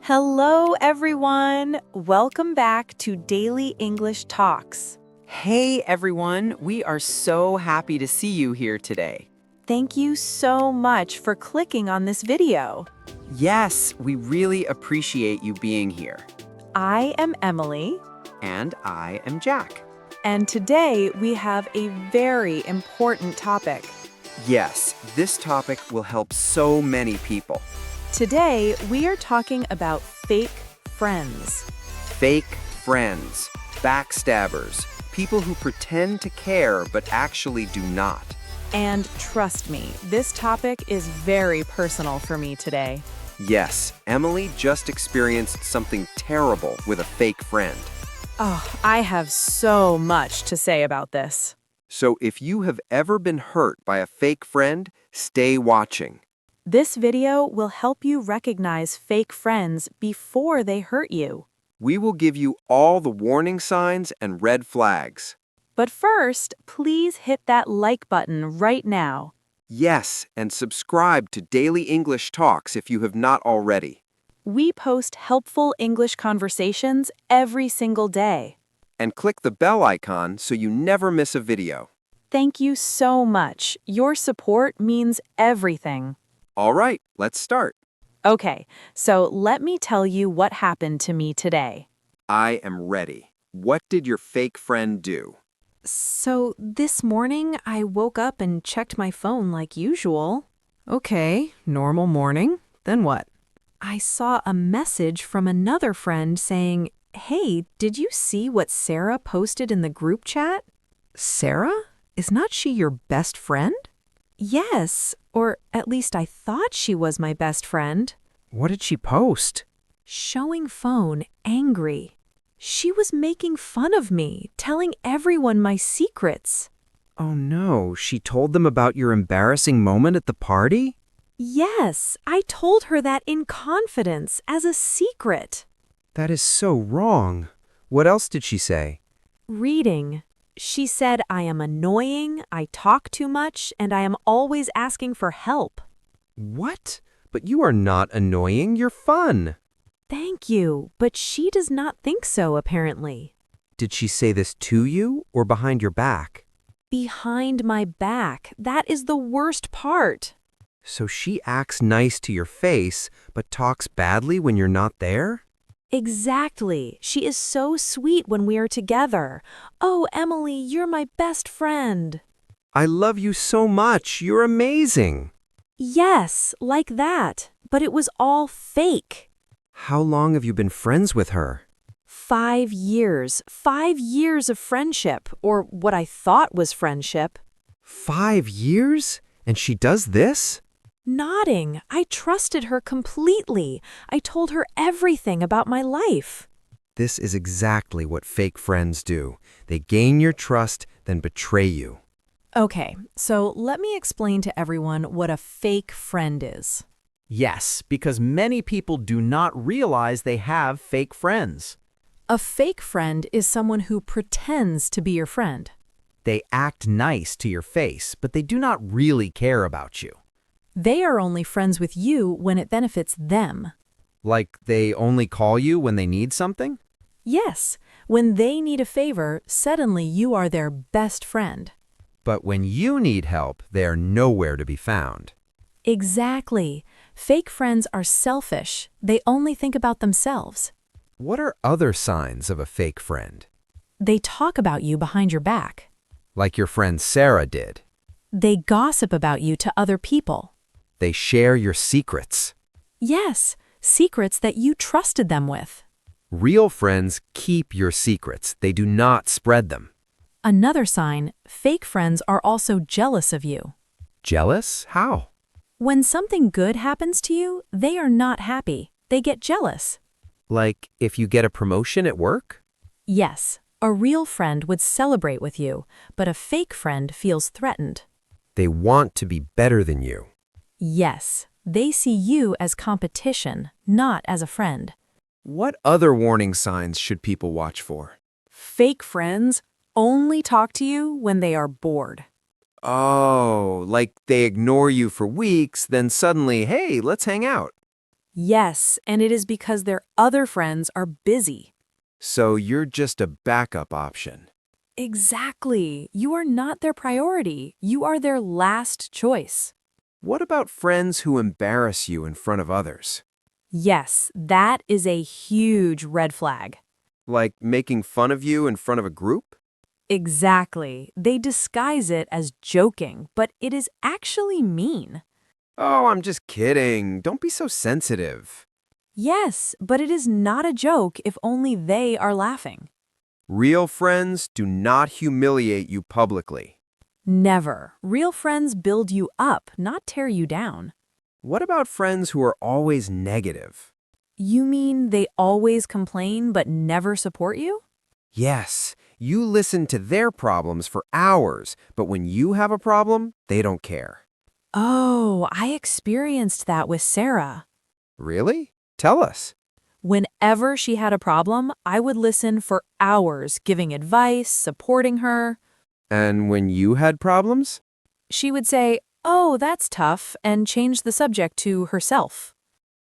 Hello, everyone. Welcome back to Daily English Talks. Hey everyone, we are so happy to see you here today. Thank you so much for clicking on this video. Yes, we really appreciate you being here. I am Emily, And I am Jack. and today we have a very important topic. Yes, this topic will help so many people. Today, we are talking about fake friends. Fake friends, backstabbers, people who pretend to care but actually do not. And trust me, this topic is very personal for me today. Yes, Emily just experienced something terrible with a fake friend. Oh, I have so much to say about this. So if you have ever been hurt by a fake friend, stay watching. This video will help you recognize fake friends before they hurt you. We will give you all the warning signs and red flags. But first, please hit that like button right now. Yes, and subscribe to Daily English Talks if you have not already. We post helpful English conversations every single day. And click the bell icon so you never miss a video. Thank you so much. Your support means everything. All right, let's start. Okay, so let me tell you what happened to me today. I am ready. What did your fake friend do? So this morning, I woke up and checked my phone like usual. Okay, normal morning. Then what? I saw a message from another friend saying, "Hey, did you see what Sarah posted in the group chat?" Sarah? Is not she your best friend? Yes, or at least I thought she was my best friend. What did she post? Showing phone, angry. She was making fun of me, telling everyone my secrets. Oh no, she told them about your embarrassing moment at the party? Yes, I told her that in confidence, as a secret. That is so wrong. What else did she say? Reading. She said I am annoying, I talk too much, and I am always asking for help. What? But you are not annoying, you're fun. Thank you, but she does not think so, apparently. Did she say this to you or behind your back? Behind my back, that is the worst part. So she acts nice to your face, but talks badly when you're not there? Exactly. She is so sweet when we are together. Oh, Emily, you're my best friend. I love you so much, you're amazing. Yes, like that. But it was all fake. How long have you been friends with her? 5 years. 5 years of friendship, or what I thought was friendship. 5 years? And she does this? Nodding. I trusted her completely. I told her everything about my life. This is exactly what fake friends do. They gain your trust, then betray you. Okay, so let me explain to everyone what a fake friend is. Yes, because many people do not realize they have fake friends. A fake friend is someone who pretends to be your friend. They act nice to your face, but they do not really care about you. They are only friends with you when it benefits them. Like they only call you when they need something? Yes, when they need a favor, suddenly you are their best friend. But when you need help, they are nowhere to be found. Exactly. Fake friends are selfish. They only think about themselves. What are other signs of a fake friend? They talk about you behind your back. Like your friend Sarah did. They gossip about you to other people. They share your secrets. Yes, secrets that you trusted them with. Real friends keep your secrets. They do not spread them. Another sign, fake friends are also jealous of you. Jealous? How? When something good happens to you, they are not happy. They get jealous. Like if you get a promotion at work? Yes, a real friend would celebrate with you, but a fake friend feels threatened. They want to be better than you. Yes, they see you as competition, not as a friend. What other warning signs should people watch for? Fake friends only talk to you when they are bored. Oh, like they ignore you for weeks, then suddenly, hey, let's hang out. Yes, and it is because their other friends are busy. So you're just a backup option. Exactly. You are not their priority. You are their last choice. What about friends who embarrass you in front of others? Yes, that is a huge red flag. Like making fun of you in front of a group? Exactly. They disguise it as joking, but it is actually mean. Oh, I'm just kidding. Don't be so sensitive. Yes, but it is not a joke if only they are laughing. Real friends do not humiliate you publicly. Never. Real friends build you up, not tear you down. What about friends who are always negative? You mean they always complain but never support you? Yes, you listen to their problems for hours, but when you have a problem, they don't care. Oh, I experienced that with Sarah. Really? Tell us. Whenever she had a problem, I would listen for hours, giving advice, supporting her. And when you had problems? She would say, "Oh, that's tough," and change the subject to herself.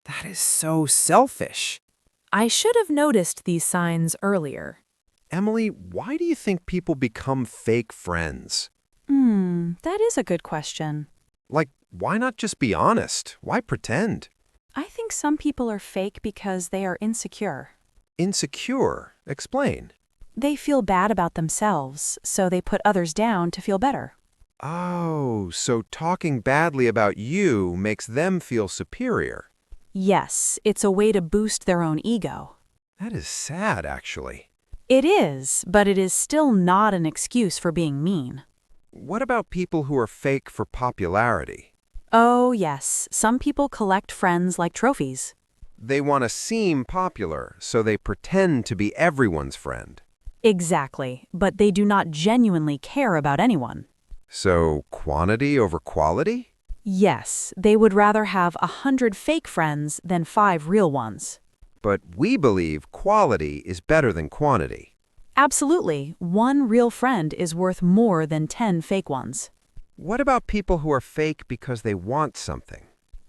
That is so selfish. I should have noticed these signs earlier. Emily, why do you think people become fake friends? That is a good question. Like, why not just be honest? Why pretend? I think some people are fake because they are insecure. Insecure. Explain. They feel bad about themselves, so they put others down to feel better. Oh, so talking badly about you makes them feel superior. Yes, it's a way to boost their own ego. That is sad, actually. It is, but it is still not an excuse for being mean. What about people who are fake for popularity? Oh, yes, some people collect friends like trophies. They want to seem popular, so they pretend to be everyone's friend. Exactly, but they do not genuinely care about anyone. So, quantity over quality? Yes, they would rather have 100 fake friends than 5 real ones. But we believe quality is better than quantity. Absolutely, 1 real friend is worth more than 10 fake ones. What about people who are fake because they want something?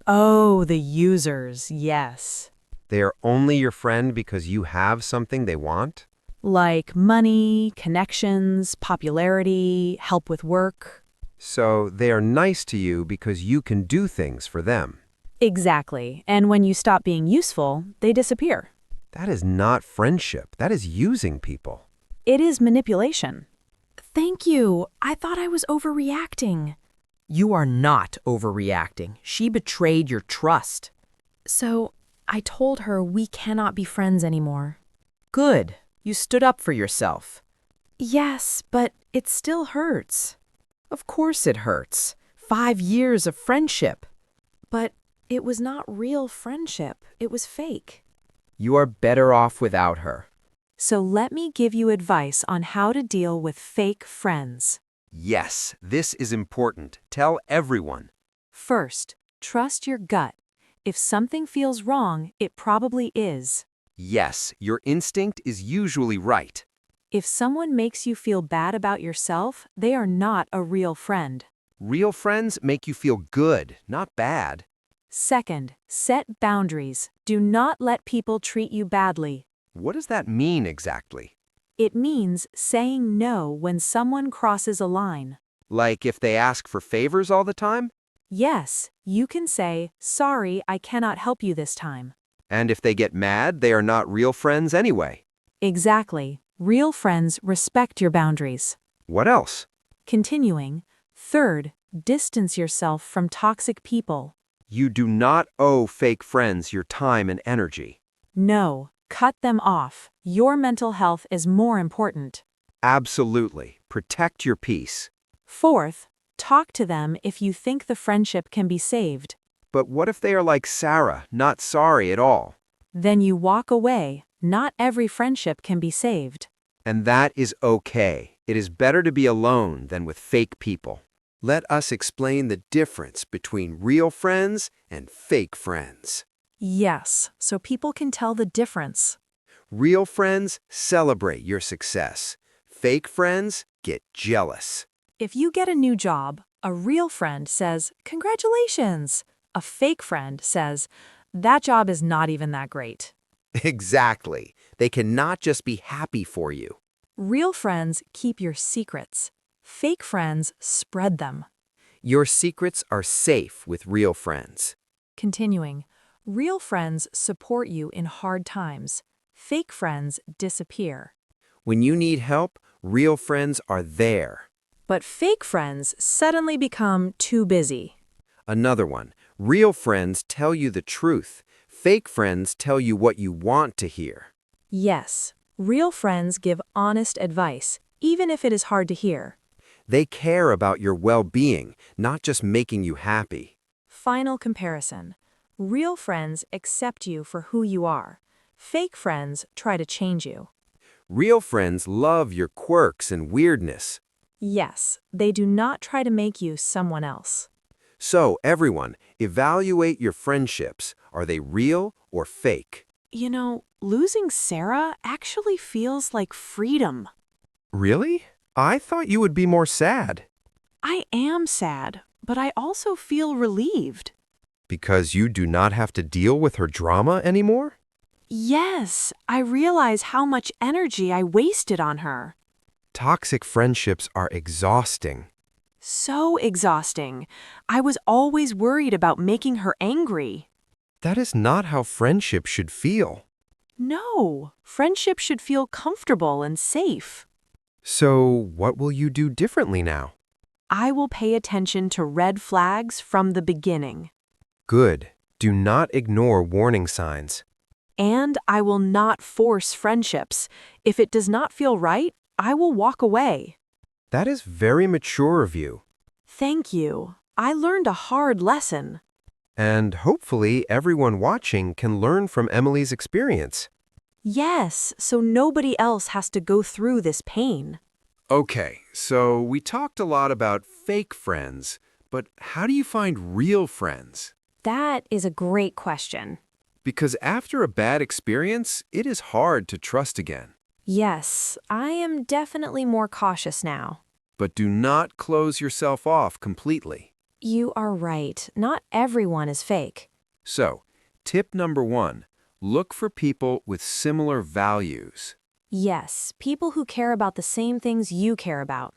Oh, the users, yes. They are only your friend because you have something they want? Like money, connections, popularity, help with work. So they are nice to you because you can do things for them. Exactly, and when you stop being useful, they disappear. That is not friendship. That is using people. It is manipulation. Thank you. I thought I was overreacting. You are not overreacting. She betrayed your trust. So, I told her we cannot be friends anymore. Good. You stood up for yourself. Yes, but it still hurts. Of course it hurts. 5 years of friendship. But it was not real friendship. It was fake. You are better off without her. So let me give you advice on how to deal with fake friends. Yes, this is important. Tell everyone. First, trust your gut. If something feels wrong, it probably is. Yes, your instinct is usually right. If someone makes you feel bad about yourself, they are not a real friend. Real friends make you feel good, not bad. Second, set boundaries. Do not let people treat you badly. What does that mean exactly? It means saying no when someone crosses a line. Like if they ask for favors all the time? Yes, you can say, "Sorry, I cannot help you this time." And if they get mad, they are not real friends anyway. Exactly. Real friends respect your boundaries. What else? Continuing, third, distance yourself from toxic people. You do not owe fake friends your time and energy. No, cut them off. Your mental health is more important. Absolutely. Protect your peace. Fourth, talk to them if you think the friendship can be saved. But what if they are like Sarah, not sorry at all? Then you walk away. Not every friendship can be saved. And that is okay. It is better to be alone than with fake people. Let us explain the difference between real friends and fake friends. Yes, so people can tell the difference. Real friends celebrate your success. Fake friends get jealous. If you get a new job, a real friend says, "Congratulations." A fake friend says, that job is not even that great. Exactly. They cannot just be happy for you. Real friends keep your secrets. Fake friends spread them. Your secrets are safe with real friends. Continuing, real friends support you in hard times. Fake friends disappear. When you need help, real friends are there. But fake friends suddenly become too busy. Another one. Real friends tell you the truth. Fake friends tell you what you want to hear. Yes, real friends give honest advice, even if it is hard to hear. They care about your well-being, not just making you happy. Final comparison. Real friends accept you for who you are. Fake friends try to change you. Real friends love your quirks and weirdness. Yes, they do not try to make you someone else. So, everyone, evaluate your friendships. Are they real or fake? You know, losing Sarah actually feels like freedom. Really? I thought you would be more sad. I am sad, but I also feel relieved. Because you do not have to deal with her drama anymore? Yes, I realize how much energy I wasted on her. Toxic friendships are exhausting. So exhausting. I was always worried about making her angry. That is not how friendship should feel. No, friendship should feel comfortable and safe. So, what will you do differently now? I will pay attention to red flags from the beginning. Good. Do not ignore warning signs. And I will not force friendships. If it does not feel right, I will walk away. That is very mature of you. Thank you. I learned a hard lesson. And hopefully everyone watching can learn from Emily's experience. Yes, so nobody else has to go through this pain. Okay, so we talked a lot about fake friends, but how do you find real friends? That is a great question. Because after a bad experience, it is hard to trust again. Yes, I am definitely more cautious now. But do not close yourself off completely. You are right. Not everyone is fake. So, tip number 1, look for people with similar values. Yes, people who care about the same things you care about.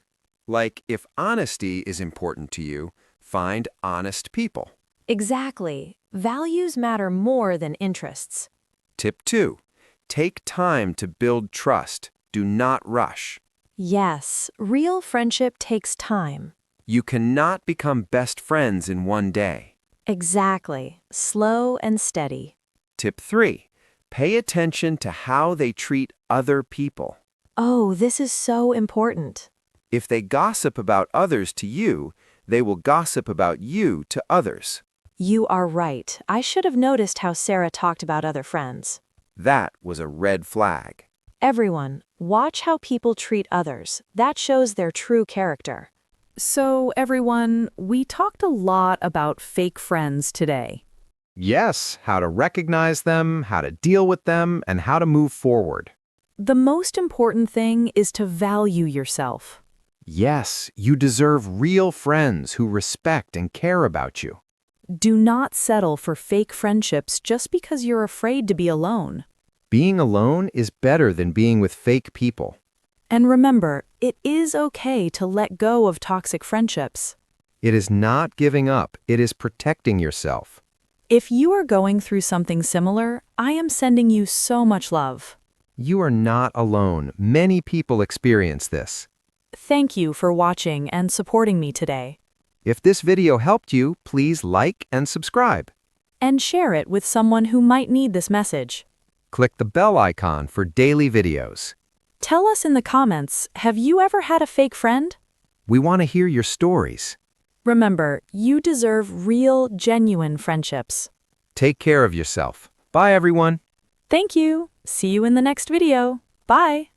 Like, if honesty is important to you, find honest people. Exactly. Values matter more than interests. Tip 2, take time to build trust. Do not rush. Yes, real friendship takes time. You cannot become best friends in one day. Exactly. Slow and steady. Tip 3, pay attention to how they treat other people. Oh, this is so important. If they gossip about others to you, they will gossip about you to others. You are right. I should have noticed how Sarah talked about other friends. That was a red flag. Everyone, watch how people treat others. That shows their true character. So, everyone, we talked a lot about fake friends today. Yes, how to recognize them, how to deal with them, and how to move forward. The most important thing is to value yourself. Yes, you deserve real friends who respect and care about you. Do not settle for fake friendships just because you're afraid to be alone. Being alone is better than being with fake people. And remember, it is okay to let go of toxic friendships. It is not giving up, it is protecting yourself. If you are going through something similar, I am sending you so much love. You are not alone. Many people experience this. Thank you for watching and supporting me today. If this video helped you, please like and subscribe. And share it with someone who might need this message. Click the bell icon for daily videos. Tell us in the comments, have you ever had a fake friend? We want to hear your stories. Remember, you deserve real, genuine friendships. Take care of yourself. Bye, everyone. Thank you. See you in the next video. Bye.